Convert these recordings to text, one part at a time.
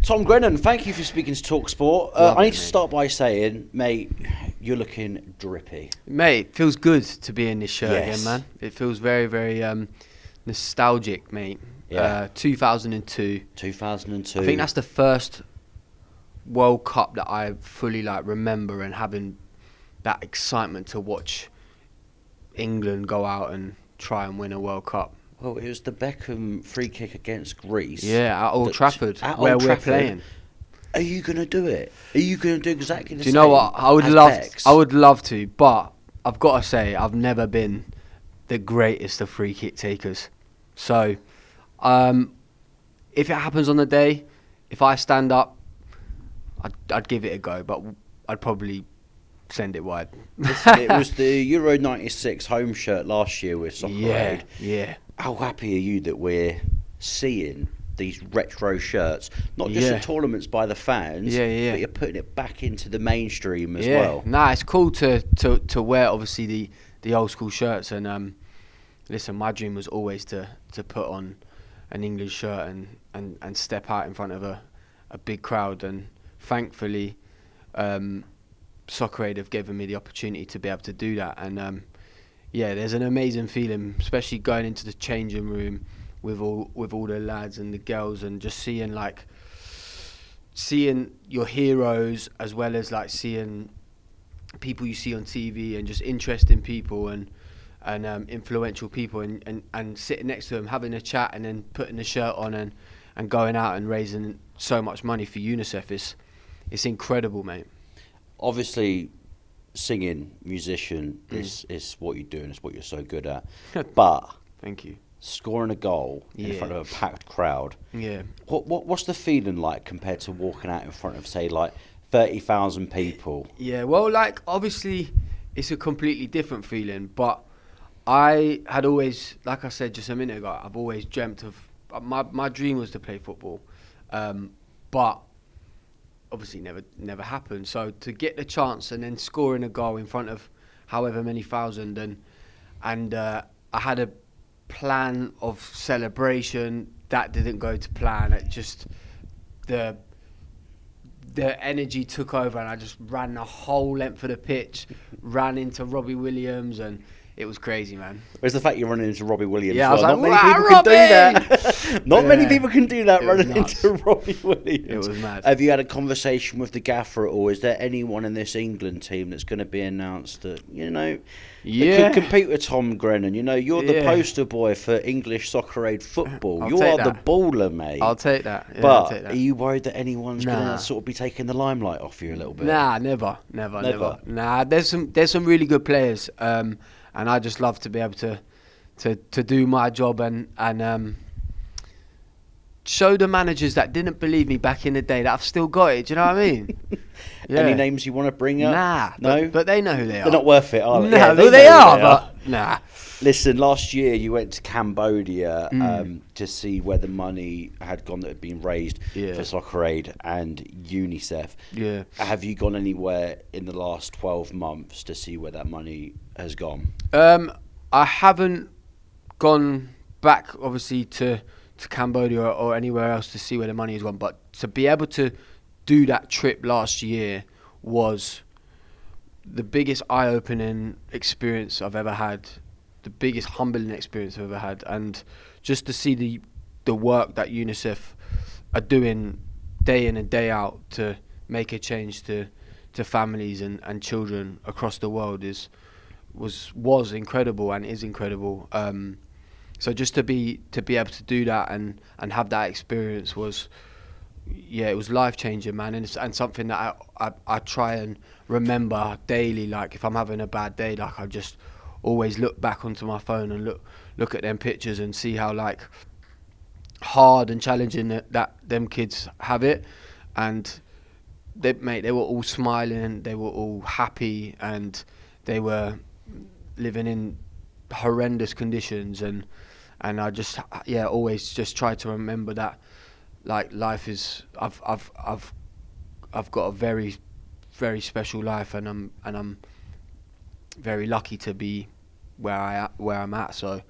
Tom Grennan, thank you for speaking to talkSPORT. I need to start by saying, mate, you're looking drippy. Mate, it feels good to be in this shirt Yes. again, man. It feels very, very nostalgic, mate. Yeah. 2002. 2002. I think that's the first World Cup that I fully remember and having that excitement to watch England go out and try and win a World Cup. Well, it was the Beckham free kick against Greece. Yeah, at Old Trafford, we're playing. Are you going to do it? Are you going to do exactly the same? Do you know what? I would love to, but I've got to say I've never been the greatest of free kick takers. So, if it happens on the day, if I stand up, I'd give it a go, but I'd probably send it wide. Listen, it was the Euro 96 home shirt last year with Soccer Aid. Yeah. How happy are you that we're seeing these retro shirts, not just at tournaments by the fans, but you're putting it back into the mainstream as well? Nah, it's cool to wear obviously the old school shirts, and listen, my dream was always to put on an England shirt and step out in front of a big crowd, and thankfully Soccer Aid have given me the opportunity to be able to do that, and there's an amazing feeling, especially going into the changing room with all the lads and the girls, and just seeing your heroes as well as seeing people you see on TV, and just interesting people and influential people, and sitting next to them having a chat, and then putting the shirt on and going out and raising so much money for UNICEF. It's incredible, mate. Obviously, singing, musician, is what you do, and it's what you're so good at. But thank you. Scoring a goal in front of a packed crowd. Yeah. What's the feeling like compared to walking out in front of, say, 30,000 people? Yeah. Well, obviously, it's a completely different feeling. But I had always, like I said just a minute ago, I've always dreamt of my dream was to play football, but obviously never happened. So to get the chance and then scoring a goal in front of however many thousand, and I had a plan of celebration that didn't go to plan. It just the energy took over, and I just ran the whole length of the pitch, ran into Robbie Williams, and it was crazy, man. Where's the fact you're running into Robbie Williams? Yeah, I was not like, many people Robbie! can do that. Not many people can do that, running into Robbie Williams. It was mad. Have you had a conversation with the gaffer at all? Is there anyone in this England team that's going to be announced that, that could compete with Tom Grennan? You're the poster boy for English Soccer Aid football. You are the baller, mate. I'll take that. Yeah, but I'll take that. Are you worried that anyone's going to sort of be taking the limelight off you a little bit? Nah, never. Nah, there's some really good players. And I just love to be able to do my job and show the managers that didn't believe me back in the day that I've still got it. Do you know what I mean? Yeah. Any names you want to bring up? Nah. No? But they know who they are. They're not worth it, are they? No, Yeah, they are, but nah. Listen, last year you went to Cambodia to see where the money had gone that had been raised for Soccer Aid and UNICEF. Yeah. Have you gone anywhere in the last 12 months to see where that money has gone? I haven't gone back, obviously, to Cambodia or anywhere else to see where the money has gone. But to be able to do that trip last year was the biggest eye-opening experience I've ever had, the biggest humbling experience I've ever had, and just to see the work that UNICEF are doing day in and day out to make a change to families and children across the world was incredible and is incredible. So just to be able to do that and have that experience was, it was life changing, man, and something that I try and remember daily. Like if I'm having a bad day, I just always look back onto my phone and look at them pictures and see how hard and challenging that them kids have it, and they were all smiling, they were all happy, and they were living in horrendous conditions, and I just always just try to remember that life is I've got a very, very special life, and I'm very lucky to be where I'm at. So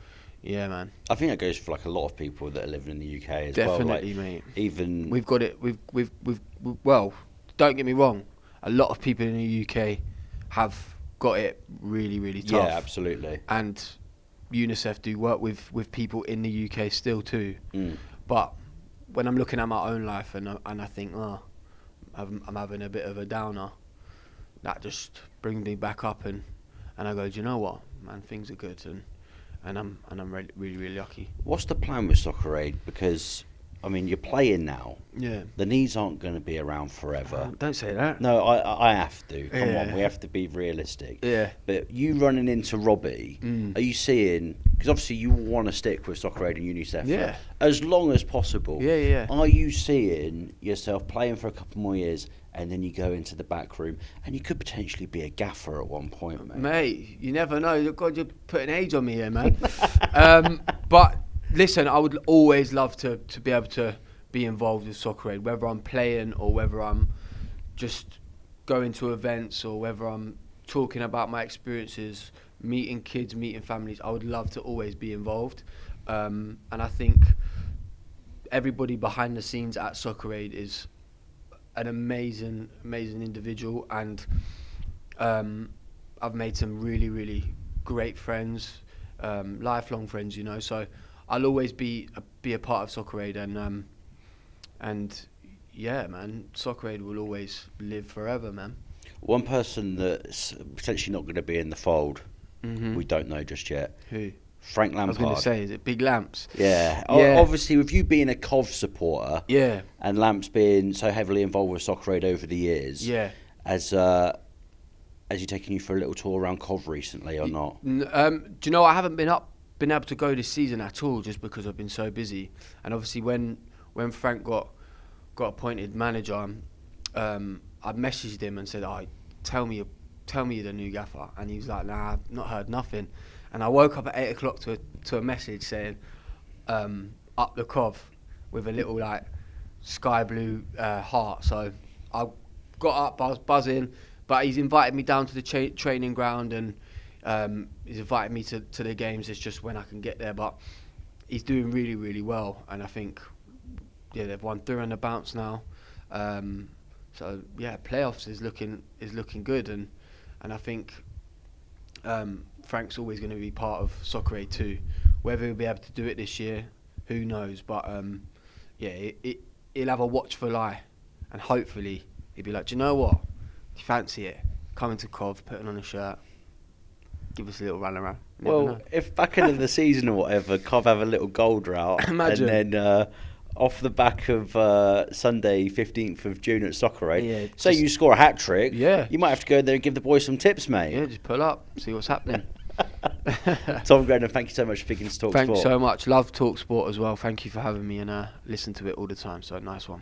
Yeah, man. I think that goes for like a lot of people that are living in the UK as Definitely, well. Like, mate. even we've got it. We've well, don't get me wrong. A lot of people in the UK have got it really, really tough. Yeah, absolutely. And UNICEF do work with people in the UK still too. But when I'm looking at my own life and I think, I'm having a bit of a downer, that just brings me back up and I go, do you know what, man, things are good and I'm really, really, really lucky. What's the plan with Soccer Aid? Because I mean, you're playing now. Yeah. The knees aren't going to be around forever. Don't say that. No, I have to. Come Yeah. on, we have to be realistic. Yeah. But you running into Robbie, are you seeing? Because obviously you want to stick with Soccer Aid and UNICEF Yeah. for as long as possible. Yeah. Are you seeing yourself playing for a couple more years, and then you go into the back room, and you could potentially be a gaffer at one point, Mate, you never know. God, you're putting age on me here, man. But listen, I would always love to be able to be involved with Soccer Aid, whether I'm playing or whether I'm just going to events or whether I'm talking about my experiences, meeting kids, meeting families. I would love to always be involved. And I think everybody behind the scenes at Soccer Aid is an amazing individual, and I've made some really, really great friends, lifelong friends, you know. So I'll always be a part of Soccer Aid, and yeah, man, Soccer Aid will always live forever, man. One person that's potentially not going to be in the fold, we don't know just yet. Who? Frank Lampard. I was going to say, is it Big Lamps? Yeah. Yeah. Obviously, with you being a Cov supporter, Yeah. and Lamps being so heavily involved with Soccer Aid over the years, Yeah. Has he taken you for a little tour around Cov recently or not? Do you know, I haven't been able to go this season at all, just because I've been so busy. And obviously, when Frank got appointed manager, I messaged him and said, tell me you're the new gaffer. And he was like, nah, I've not heard nothing. And I woke up at 8 o'clock to a message saying, up the Cov, with a little like sky blue heart. So I got up, I was buzzing, but he's invited me down to the training ground, and he's invited me to the games. It's just when I can get there, but he's doing really, really well. And I think, yeah, they've won 3 on the bounce now. So yeah, playoffs is looking good, and I think Frank's always going to be part of Soccer Aid too. Whether he'll be able to do it this year, who knows? But yeah, he'll have a watchful eye, and hopefully he'll be like, do you know what? If you fancy it, come into Cov, putting on a shirt, give us a little run around. Well, if back into the season or whatever, Cov have a little goal drought, Imagine. and then off the back of Sunday, 15th of June at Soccer Aid, Yeah, say you score a hat trick, Yeah. you might have to go there and give the boys some tips, mate. Yeah, just pull up, see what's happening. Tom Grennan, thank you so much for speaking to talkSPORT. Thanks so much. Love talkSPORT as well. Thank you for having me, and listen to it all the time. So nice one.